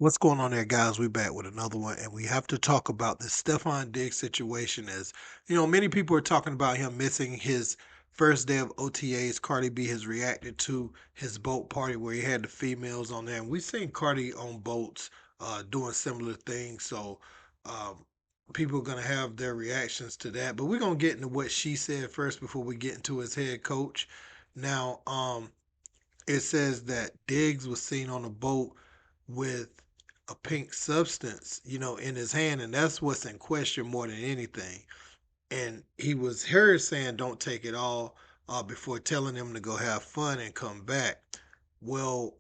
What's going on there, guys? We're back with another one, and we have to talk about the Stefon Diggs situation. As many people are talking about him missing his first day of OTAs. Cardi B has reacted to his boat party where he had the females on there, and we've seen Cardi on boats doing similar things. So um, people are gonna have their reactions to that, but we're gonna get into what she said first before we get into his head coach. Now, it says that Diggs was seen on a boat with a pink substance, in his hand, and that's what's in question more than anything. And he was heard saying, "Don't take it all," before telling him to go have fun and come back. Well,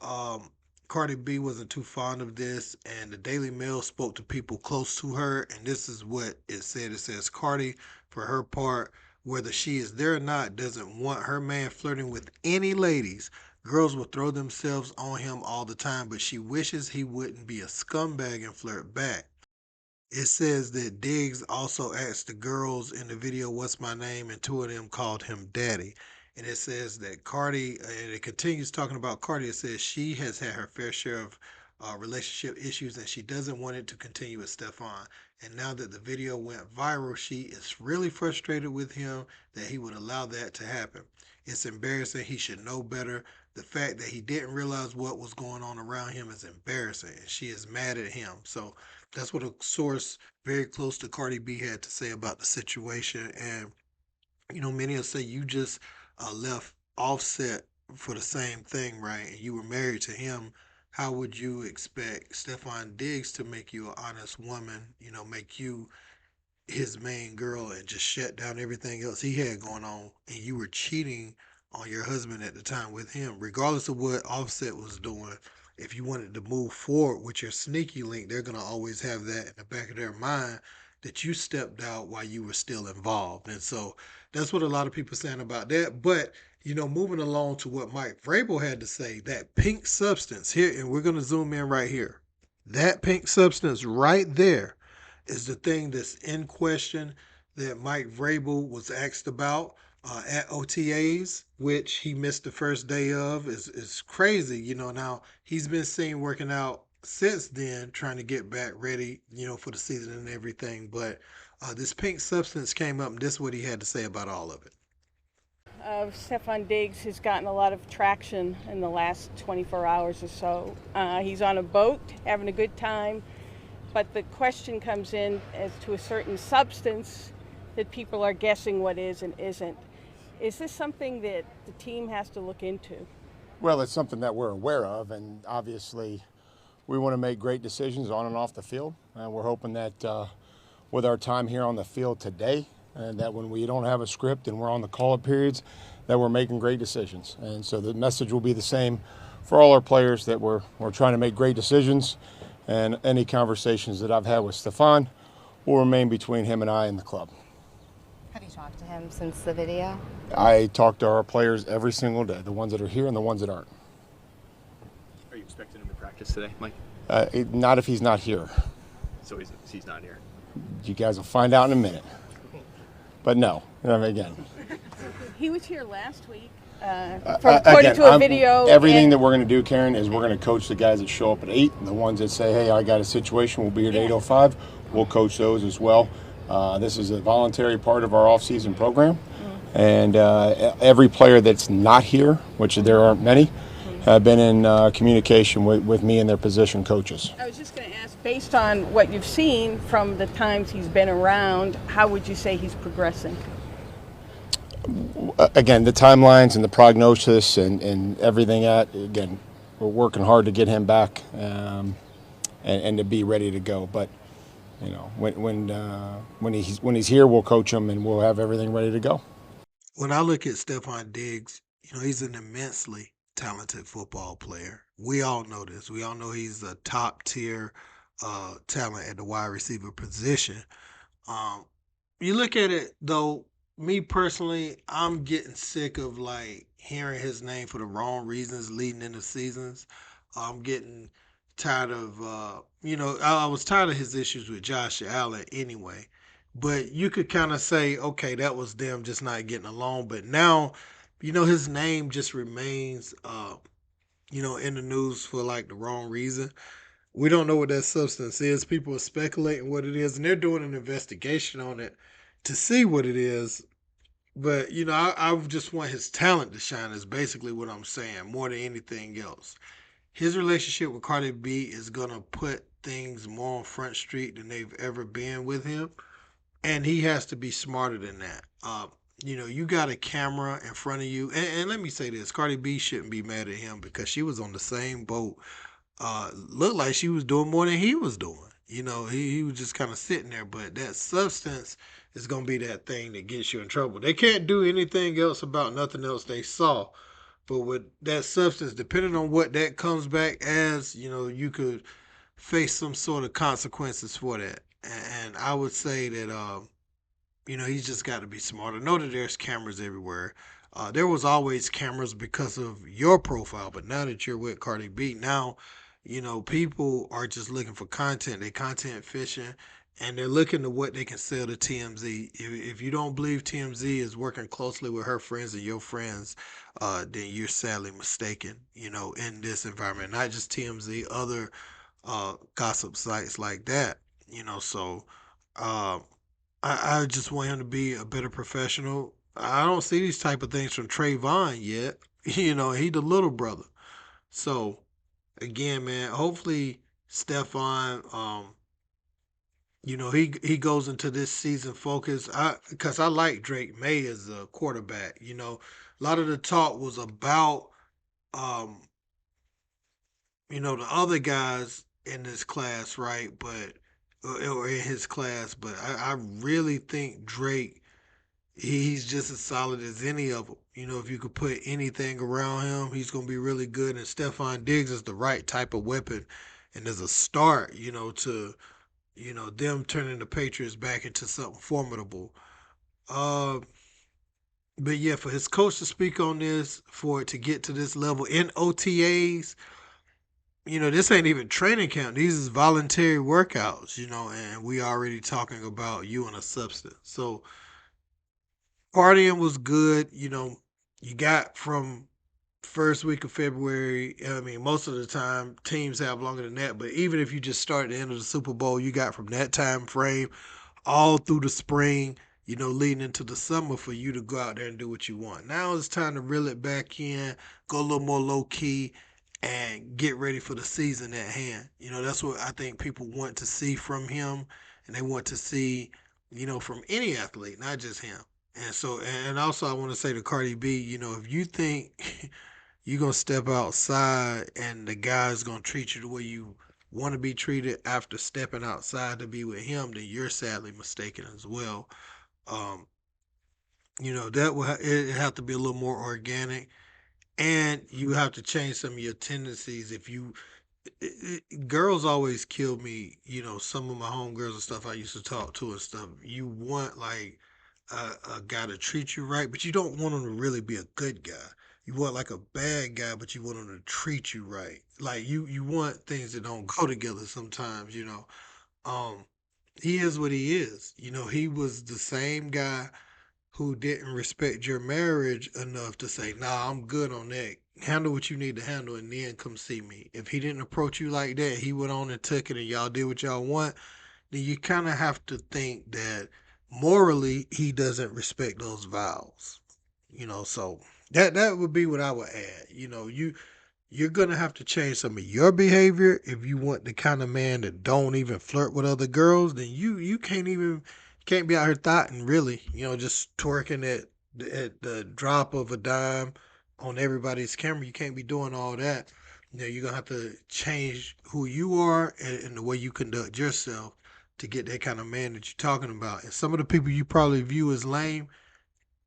Cardi B wasn't too fond of this, and the Daily Mail spoke to people close to her, and this is what it said. It says Cardi, for her part, whether she is there or not, doesn't want her man flirting with any ladies. Girls will throw themselves on him all the time, but she wishes he wouldn't be a scumbag and flirt back. It says that Diggs also asked the girls in the video, "What's my name?" and two of them called him Daddy. And it says that Cardi, and it continues talking about Cardi. It says she has had her fair share of relationship issues and she doesn't want it to continue with Stefan. And now that the video went viral, she is really frustrated with him that he would allow that to happen. It's embarrassing. He should know better. The fact that he didn't realize what was going on around him is embarrassing. And she is mad at him. So that's what a source very close to Cardi B had to say about the situation. And, many will say you just left Offset for the same thing, right? And you were married to him. How would you expect Stefon Diggs to make you an honest woman, make you his main girl and just shut down everything else he had going on, and you were cheating on your husband at the time with him, regardless of what Offset was doing? If you wanted to move forward with your sneaky link, they're gonna always have that in the back of their mind that you stepped out while you were still involved. And so that's what a lot of people are saying about that. But moving along to what Mike Vrabel had to say, that pink substance here, and we're gonna zoom in right here. That pink substance right there is the thing that's in question that Mike Vrabel was asked about at OTAs, which he missed the first day of, is crazy. Now he's been seen working out since then, trying to get back ready, for the season and everything. But this pink substance came up, and this is what he had to say about all of it. Stefon Diggs has gotten a lot of traction in the last 24 hours or so. He's on a boat having a good time, but the question comes in as to a certain substance that people are guessing what is and isn't. Is this something that the team has to look into? Well, it's something that we're aware of, and obviously we want to make great decisions on and off the field. And we're hoping that with our time here on the field today, and that when we don't have a script and we're on the call-up periods, that we're making great decisions. And so the message will be the same for all our players, that we're trying to make great decisions, and any conversations that I've had with Stefon will remain between him and I and the club. Have you talked to him since the video? I talk to our players every single day, the ones that are here and the ones that aren't. Are you expecting him to practice today, Mike? Not if he's not here. So he's not here. You guys will find out in a minute. But no, again. He was here last week, according to a video. Everything that we're going to do, Karen, is we're going to coach the guys that show up at 8. The ones that say, "Hey, I got a situation, we'll be here at 8:05." We'll coach those as well. This is a voluntary part of our off-season program. And every player that's not here, which there aren't many, have been in communication with me and their position coaches. I was just going to ask, based on what you've seen from the times he's been around, how would you say he's progressing? Again, the timelines and the prognosis and everything again, we're working hard to get him back and to be ready to go. But when he's here, we'll coach him and we'll have everything ready to go. When I look at Stefon Diggs, he's an immensely talented football player. We all know this. We all know he's a top tier talent at the wide receiver position. Um, you look at it though, me personally, I'm getting sick of like hearing his name for the wrong reasons leading into seasons. I'm getting tired of I was tired of his issues with Josh Allen anyway. But you could kind of say, okay, that was them just not getting along. But now, his name just remains in the news for like the wrong reason. We don't know what that substance is. People are speculating what it is, and they're doing an investigation on it to see what it is. But I just want his talent to shine. Is basically what I'm saying, more than anything else. His relationship with Cardi B is gonna put things more on Front Street than they've ever been with him, and he has to be smarter than that. You got a camera in front of you, and let me say this: Cardi B shouldn't be mad at him because she was on the same boat. Looked like she was doing more than he was doing. He was just kind of sitting there, but that substance is gonna be that thing that gets you in trouble. They can't do anything else about nothing else they saw. But with that substance, depending on what that comes back as, you could face some sort of consequences for that. And I would say that he's just got to be smarter. Know that there's cameras everywhere. There was always cameras because of your profile, but now that you're with Cardi B, now people are just looking for content. They content fishing, and they're looking to what they can sell to TMZ. If you don't believe TMZ is working closely with her friends and your friends, then you're sadly mistaken. In this environment, not just TMZ, other gossip sites like that. So. Um, I just want him to be a better professional. I don't see these type of things from Trayvon yet. He the little brother. So again, man, hopefully Stefan, he goes into this season focused. Because I like Drake May as a quarterback. A lot of the talk was about um, the other guys in this class, right? But or in his class, but I really think Drake he's just as solid as any of them. If you could put anything around him, he's going to be really good. And Stefon Diggs is the right type of weapon, and as a start, to them turning the Patriots back into something formidable. Uh, but yeah, for his coach to speak on this, for it to get to this level in OTAs, this ain't even training camp. These is voluntary workouts, and we already talking about you and a substance. So partying was good. You got from first week of February. I mean, most of the time teams have longer than that, but even if you just start at the end of the Super Bowl, you got from that time frame all through the spring, leading into the summer for you to go out there and do what you want. Now it's time to reel it back in, go a little more low key, and get ready for the season at hand. That's what I think people want to see from him, and they want to see, from any athlete, not just him. And so, and also, I want to say to Cardi B, if you think you're gonna step outside and the guy's gonna treat you the way you want to be treated after stepping outside to be with him, then you're sadly mistaken as well. Um, that will it have to be a little more organic, and you have to change some of your tendencies. If you girls always kill me. Some of my homegirls and stuff I used to talk to and stuff. You want like a guy to treat you right, but you don't want him to really be a good guy. You want like a bad guy, but you want him to treat you right. Like you want things that don't go together sometimes. Um, he is what he is. He was the same guy who didn't respect your marriage enough to say, "Nah, I'm good on that. Handle what you need to handle, and then come see me." If he didn't approach you like that, he went on and took it, and y'all did what y'all want. Then you kind of have to think that morally he doesn't respect those vows. So that would be what I would add. You're gonna have to change some of your behavior if you want the kind of man that don't even flirt with other girls. Then you can't be out here thotting really. Just twerking at the drop of a dime on everybody's camera. You can't be doing all that. You're gonna have to change who you are and the way you conduct yourself to get that kind of man that you're talking about. And some of the people you probably view as lame,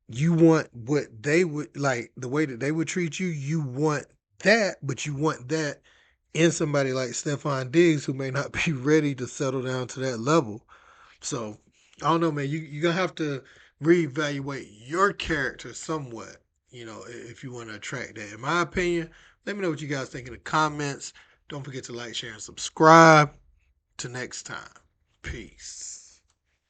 you want what they would like the way that they would treat you. You want that, but you want that in somebody like Stefon Diggs who may not be ready to settle down to that level. So I don't know, man. You're gonna have to reevaluate your character somewhat. If you want to attract that. In my opinion, let me know what you guys think in the comments. Don't forget to like, share, and subscribe. Till next time. Peace.